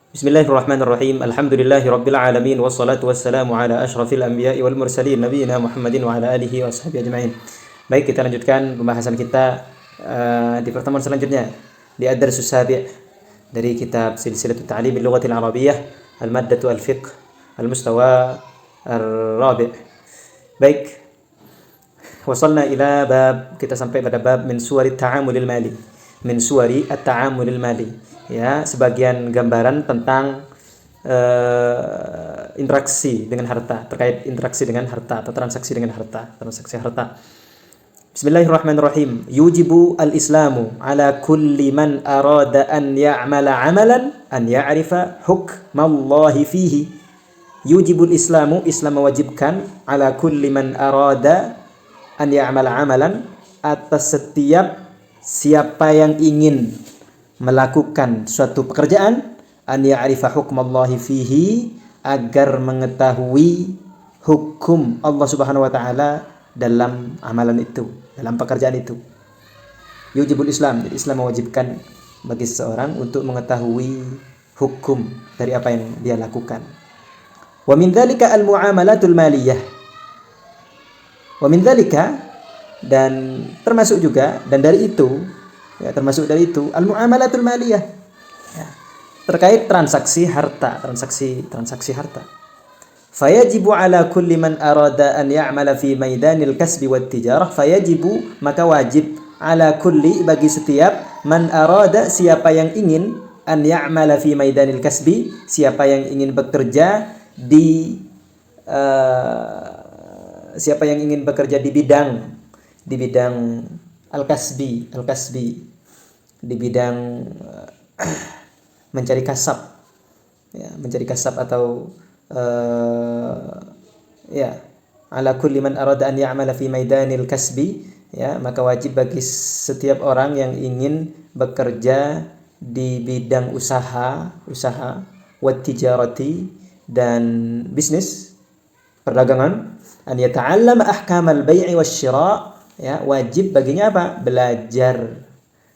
Bismillahirrahmanirrahim. Alhamdulillahirabbil alamin wassalatu wassalamu ala asyrafil anbiya'i wal mursalin nabiyina Muhammadin wa ala alihi washabihi ajmain. Baik, kita lanjutkan pembahasan kita di pertemuan selanjutnya di ad-darsus sabi' dari kitab Silsilatut Ta'lim bil Lughatil Arabiyyah al-maddatu al-fiqh al-mustawa ar-rabi'. Baik. Wasalna ila bab, kita sampai pada bab min suwari ta'amulil mali. Min suwari at-ta'amulil mali. Ya, sebagian gambaran tentang interaksi dengan harta, terkait interaksi dengan harta atau transaksi dengan harta, transaksi harta. Bismillahirrahmanirrahim. Yujibu al-islamu ala kulli man arada an ya'mala 'amalan an ya'rifa hukmallahi fihi. Yujibul islamu, Islam mewajibkan ala kulli man arada an ya'mala 'amalan, atas setiap siapa yang ingin melakukan suatu pekerjaan, an ya'rifa hukmallahi fihi, agar mengetahui hukum Allah Subhanahu wa taala dalam amalan itu, dalam pekerjaan itu. Yujibul Islam, jadi Islam mewajibkan bagi seseorang untuk mengetahui hukum dari apa yang dia lakukan. Wa min dzalika al-muamalatul maliyah. Wa min dzalika, dan termasuk juga, dan dari itu, ya, termasuk dari itu al-muamalatul maliyah, ya, terkait transaksi harta, transaksi harta. Fayajibu ala kulli man arada an ya'mala fi maidanil kasbi wat tijarah, fayajibu, maka wajib, ala kulli, bagi setiap, man arada, siapa yang ingin, an ya'mala fi maidanil kasbi, siapa yang ingin bekerja di siapa yang ingin bekerja di bidang al-kasbi, di bidang mencari kasab, ya, mencari kasab atau ya, ala kulli man arada an ya'mala fi maidanil kasbi, ya, maka wajib bagi setiap orang yang ingin bekerja di bidang usaha wat tijarati, dan bisnis, perdagangan, an yata'allama ahkamal bai'i wasyira', ya, wajib baginya apa?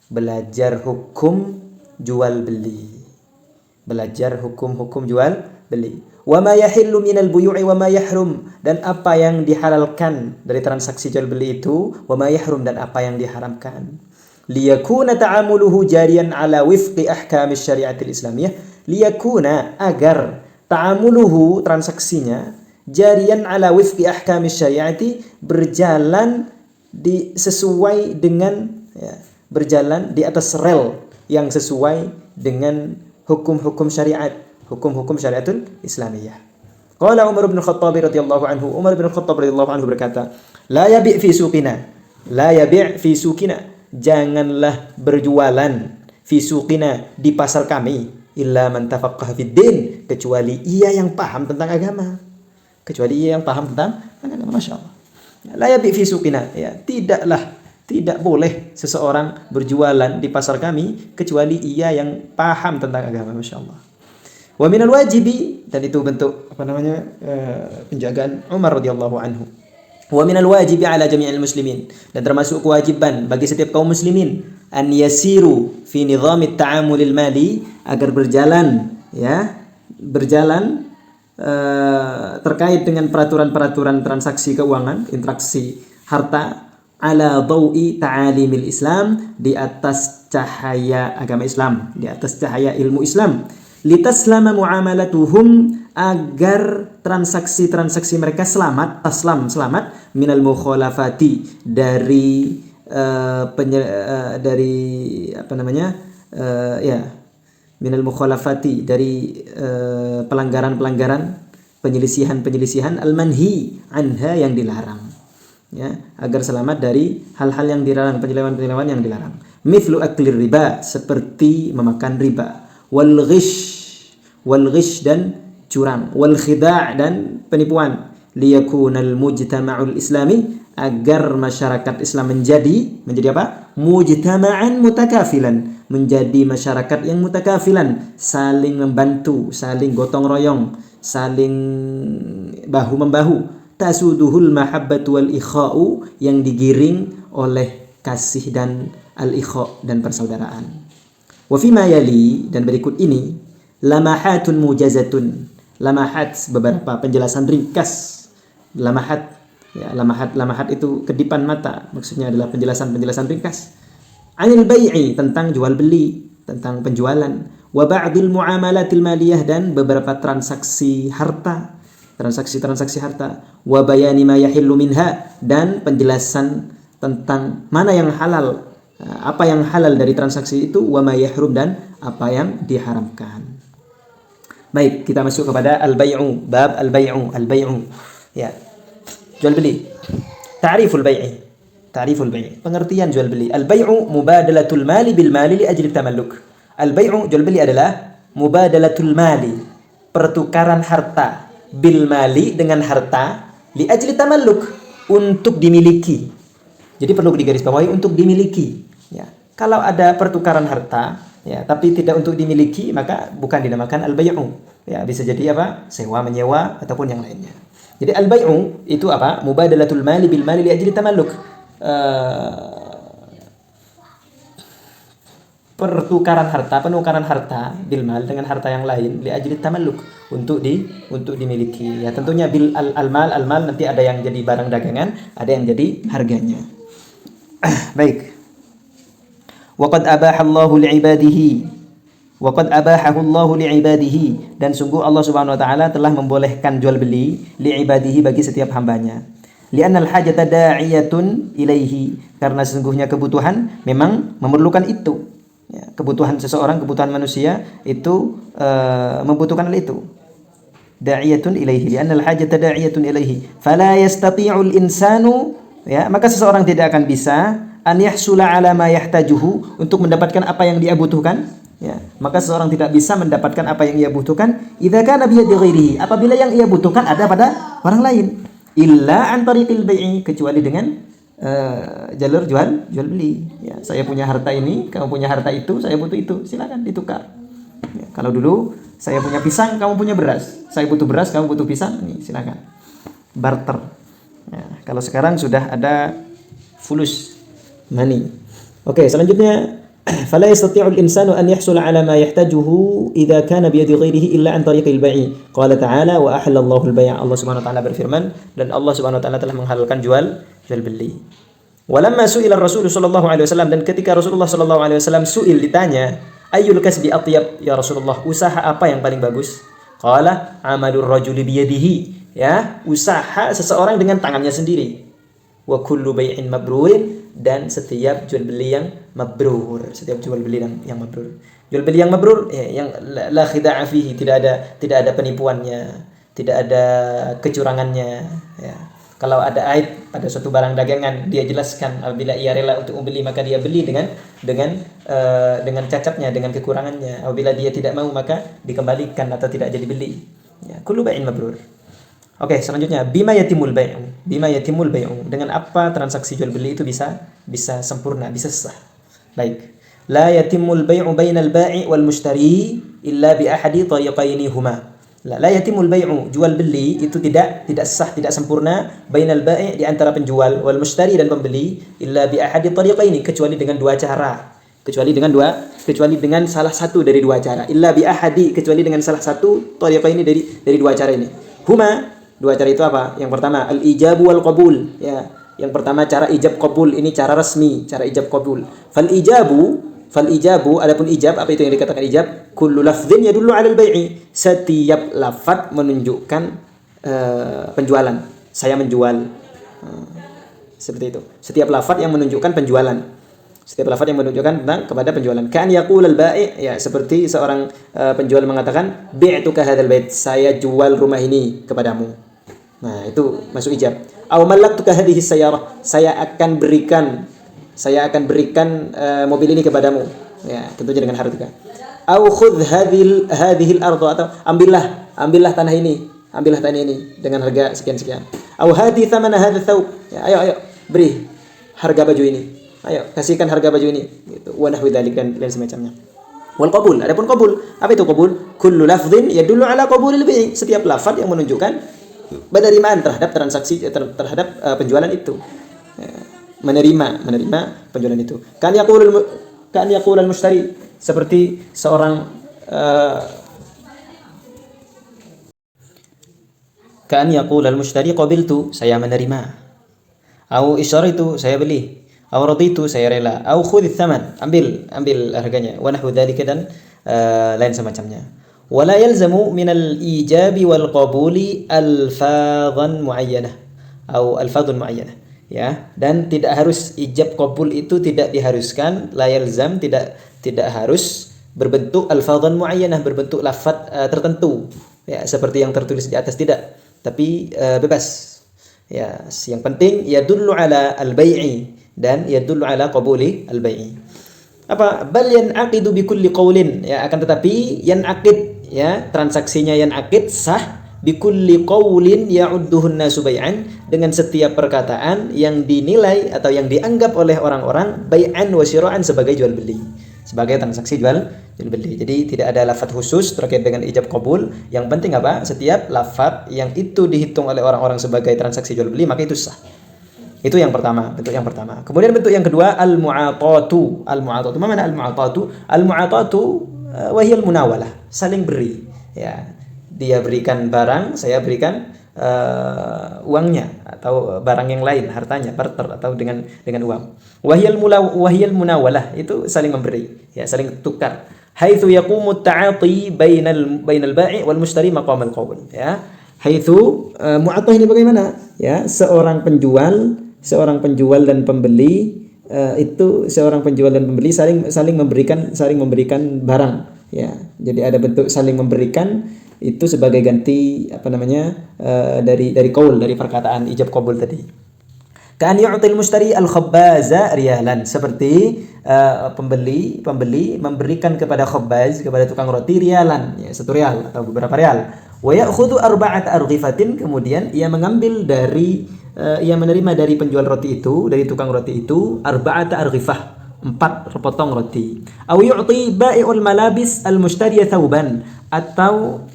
Belajar hukum jual beli. Belajar hukum-hukum jual beli. Wa ma yahillu minal buyu'i wa ma yahrum, dan apa yang dihalalkan dari transaksi jual beli itu, wa ma yahrum, dan apa yang diharamkan. Liyakuna ta'amuluhu jariyan ala wifqi ahkamis syariatil islamiyah. Liyakuna, agar ta'amuluhu, transaksinya, jariyan ala wifqi ahkamis syariati, berjalan sesuai dengan, ya, berjalan di atas rel yang sesuai dengan hukum-hukum syariat, hukum-hukum syariatul islamiyah. Qala Umar bin Khattab radhiyallahu anhu, Umar bin Khattab radhiyallahu anhu berkata, la yabi' fi suqina, janganlah berjualan fi suqina, di pasar kami, illa man tafaqqaha fid din, kecuali ia yang paham tentang agama. Kecuali ia yang paham tentang agama, masyaallah. La yabi' fi suqina, ya, tidak boleh seseorang berjualan di pasar kami kecuali ia yang paham tentang agama, masyaallah. Wa minal wajibi, dan itu bentuk penjagaan Umar radhiyallahu anhu. Wa minal wajibi ala jami'il muslimin, dan termasuk kewajiban bagi setiap kaum muslimin, an yasiru fi nizamit ta'amulil mali, agar berjalan terkait dengan peraturan-peraturan transaksi keuangan, interaksi harta, ala dawi ta'alimil Islam, di atas cahaya agama Islam, di atas cahaya ilmu Islam. Litaslama muamalatuhum, agar transaksi-transaksi mereka selamat minal mukhalafati, dari minal mukhalafati, dari pelanggaran-pelanggaran, penyelisihan al-manhi anha, yang dilarang, ya, agar selamat dari hal-hal yang dilarang, penyelewan yang dilarang. Mithlu aklir riba, seperti memakan riba, wal ghish, dan curang, wal khida', dan penipuan. Liyakunal mujtama'ul islami, agar masyarakat Islam menjadi apa? Mujtama'an mutakafilan, menjadi masyarakat yang mutakafilan, saling membantu, saling gotong royong, saling bahu membahu. Tasuduhul mahabbatu wal ikha'u, yang digiring oleh kasih dan al-ikha', dan persaudaraan. Wa fima yali, dan berikut ini, lamahatun mujazatun. Lamahat beberapa penjelasan ringkas. Lamahat ya, lamahat itu kedipan mata. Maksudnya adalah penjelasan ringkas. Anil bai'i, tentang jual beli, tentang penjualan. Wa ba'dil muamalatil maliyah, dan beberapa transaksi harta. Wa bayani ma yahillu minha, dan penjelasan tentang mana yang halal, apa yang halal dari transaksi itu, wa ma yahrum, dan apa yang diharamkan. Baik, kita masuk kepada al-bai'u, bab al-bai'u. Ya. Jual beli. Ta'riful bai'i. Pengertian jual beli. Al-bai'u mubadalatul mali bil mali li ajli tamalluk. Al-bai'u, jual beli adalah mubadalatul mali, pertukaran harta, bil mali, dengan harta, li ajli tamalluk, untuk dimiliki. Jadi perlu digarisbawahi, untuk dimiliki. Ya. Kalau ada pertukaran harta, ya, tapi tidak untuk dimiliki, maka bukan dinamakan al-bai'u. Ya, bisa jadi apa? Sewa, menyewa, ataupun yang lainnya. Jadi al-bai'u itu apa? Mubadalatul mali bil mali li ajli tamalluk. Penukaran harta bil mal, dengan harta yang lain, li ajli tamalluk, untuk dimiliki. Ya, tentunya bil al-mal nanti ada yang jadi barang dagangan, ada yang jadi harganya. Baik. Waqad abahallahu li'ibadihi, dan sungguh Allah Subhanahu wa taala telah membolehkan jual beli li'ibadihi, bagi setiap hambanya. Li'annal hajata da'iyatun ilaihi, karena sesungguhnya kebutuhan memang memerlukan itu. Ya, kebutuhan seseorang, kebutuhan manusia itu membutuhkan hal itu. Da'iyatun ilaihi, li'annal hajata da'iyatun ilaihi. Fala yastati'ul insanu, ya, maka seseorang tidak akan bisa an yahsula ala ma yahtajuhu, untuk mendapatkan apa yang dia butuhkan. Ya, maka seseorang tidak bisa mendapatkan apa yang ia butuhkan idza kana bi yadi ghairihi, apabila yang ia butuhkan ada pada orang lain. Illa an tariqil bai'i, kecuali dengan jalur jual beli. Ya, saya punya harta ini, kamu punya harta itu, saya butuh itu, silakan ditukar. Ya, kalau dulu saya punya pisang, kamu punya beras, saya butuh beras, kamu butuh pisang, nih silakan barter. Ya, kalau sekarang sudah ada fulus money. Oke, selanjutnya fala yastati'ul insanu an yahsula 'ala ma yahtajuhu idza kana bi yadi ghairihi illa an tariqil bai'i. Qala ta'ala wa ahallallahu al-bai'. Allah Subhanahu wa taala berfirman, dan Allah Subhanahu wa taala telah menghalalkan jual beli. Walamma su'ila Rasul sallallahu alaihi wasallam, dan ketika Rasulullah sallallahu alaihi wasallam ditanya, ayyul kasbi atyab ya Rasulullah, usaha apa yang paling bagus? Qala amalur rajuli bi yadihi, ya, usaha seseorang dengan tangannya sendiri. Wa kullu bai'in mabrurin, dan setiap jual beli yang mabrur, yang mabrur. Jual beli yang mabrur, ya, yang la khida'a fihi, tidak ada penipuannya, tidak ada kecurangannya, ya. Kalau ada aib pada suatu barang dagangan, dia jelaskan. Apabila ia rela untuk membeli, maka dia beli dengan cacatnya, dengan kekurangannya. Apabila dia tidak mau, maka dikembalikan atau tidak jadi beli. Ya, kullu bai'in mabrur. Oke, selanjutnya bima yatimul bai'u. Dengan apa transaksi jual beli itu bisa sempurna, bisa sah. Baik. La yatimul bai'u bainal ba'i wal mushtari illa bi ahadi tariqaini huma. La yatimul bai'u, jual beli itu tidak sah, tidak sempurna, bainal ba'i, di antara penjual, wal mushtari, dan pembeli, illa bi ahadi tariqaini, kecuali dengan salah satu dari dua cara. Illa bi ahadi, kecuali dengan salah satu tariqaini dari dua cara ini. Huma, dua cara itu apa? Yang pertama al-ijabu wal qabul, ya. Yang pertama cara ijab qabul, ini cara resmi, cara ijab qabul. Fal ijabu, adapun ijab, apa itu yang dikatakan ijab? Kullu lafdhin yadullu 'alal bai'i. Setiap lafaz menunjukkan penjualan. Saya menjual. Seperti itu. Setiap lafaz yang menunjukkan penjualan. Setiap lafaz yang menunjukkan tentang kepada penjualan. Kan yaqul al-bai', ya, seperti seorang penjual mengatakan, bi'tuka hadzal bait, saya jual rumah ini kepadamu. Nah, itu masuk ijab. Aw malaktuka hadhihi sayyarah, saya akan berikan mobil ini kepadamu. Ya, tentunya dengan harga. Aw khudh hadhihi al-ardh, atau ambillah tanah ini dengan harga sekian. Aw hadi thamana hadha thawb, ya, ayo beri harga baju ini. Ayo, kasihkan harga baju ini, gitu. Wa nahwi dzalik, dan semacamnya. Wal qabul, adapun qabul, apa itu qabul? Kullu lafdhin yadullu ala qabulil bai', setiap lafaz yang menunjukkan penerimaan terhadap transaksi, terhadap penjualan itu. Ya, menerima penjualan itu. Kan yaqulul mushtari, seperti seorang Ka'an yaqul al-mushtari qabiltu, saya menerima. Au isyaritu, saya beli. Au raditu, saya rela. Au khudh tsaman, ambil harganya. Wa nahwu dzalika, dan lain semacamnya. Wala yalzamu min al-ijabi wal qabuli alfadhan muayyanah atau alfadhun muayyanah, ya. Dan tidak harus ijab qabul itu tidak diharuskan, la yalzam, tidak harus berbentuk alfadhan muayyanah, berbentuk lafaz tertentu, ya, seperti yang tertulis di atas, tidak, tapi bebas, ya. Yang penting yadullu ala al-bai'i dan yadullu ala qabuli al-bai'i. Apa? Bal yan'aqidu bi kulli qaulin, ya, akan tetapi yan'aqid, ya, transaksinya yan'aqid sah bi kulli qaulin ya'udduhu an-nasu bai'an, dengan setiap perkataan yang dinilai atau yang dianggap oleh orang-orang bai'an wa syira'an sebagai jual beli, sebagai transaksi jual beli. Jadi tidak ada lafaz khusus terkait dengan ijab qabul. Yang penting apa? Setiap lafaz yang itu dihitung oleh orang-orang sebagai transaksi jual beli maka itu sah. Itu yang pertama, bentuk yang pertama. Kemudian bentuk yang kedua, al-mu'atatu. Al-mu'atatu, apa makna al-mu'atatu? Al-mu'atatu wa hiya al-munawalah, saling beri, ya. Dia berikan barang, saya berikan uangnya, atau barang yang lain, hartanya, barter, atau dengan uang. Wa hiya al-munawalah, itu saling memberi, ya, saling tukar. Haitsu yaqumu at-ta'ati bainal ba'i wal mushtari maqam al-qawl, ya. Haitsu mu'atah ini bagaimana? Ya, seorang penjual dan pembeli, itu seorang penjual dan pembeli saling memberikan barang, ya. Jadi ada bentuk saling memberikan itu sebagai ganti dari qaul, dari perkataan ijab qabul tadi. Ka'an yu'til mushtari al-khabbaza riyalan, seperti pembeli memberikan kepada khabbaz, kepada tukang roti, riyalan, ya, 1 rial atau beberapa rial. Wa ya'khudhu arba'at arghifatin, kemudian ia mengambil dari ia menerima dari penjual roti itu, dari tukang roti itu, arba'at arghifah, 4 potong roti. Aw yu'ti ba'i'ul malabis al-mushtariya thawban, atau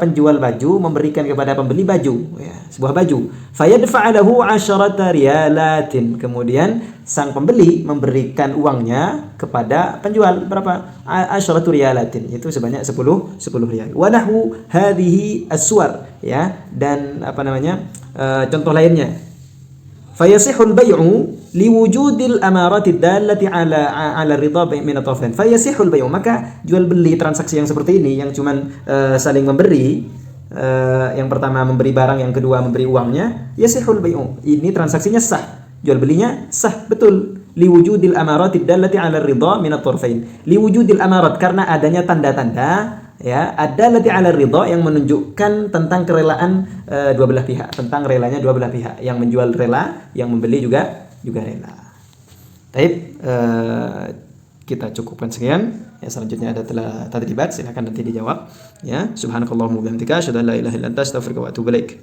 penjual baju memberikan kepada pembeli baju, ya, sebuah baju. Fayadfa'a lahu 'asharata riyalatin, kemudian sang pembeli memberikan uangnya kepada penjual berapa? 'asharatu riyalatin, itu sebanyak 10 riyal. Wa nahwu hadhihi as-suwar, ya, dan contoh lainnya. Fayasihul bay'u liwujudil amarati dallati ala ridha min at-tarfain. Fayasihul bay'u, maka jual beli transaksi yang seperti ini, yang cuman saling memberi, yang pertama memberi barang, yang kedua memberi uangnya, yasihul bay'u, ini transaksinya sah, jual belinya sah, betul. Liwujudil amarati dallati ala ridha min at-tarfain. Liwujudil amarat, karena adanya tanda-tanda, ya, ada lati ala ridha, yang menunjukkan tentang kerelaan dua belah pihak, tentang relanya dua belah pihak, yang menjual rela, yang membeli juga rela. Baik, kita cukupkan sekian, ya. Selanjutnya ada tadribat, silakan nanti dijawab, ya. Subhanakallahumma wa bihamdika asyhadu an la ilaha illa anta astaghfiruka wa atubu ilaik.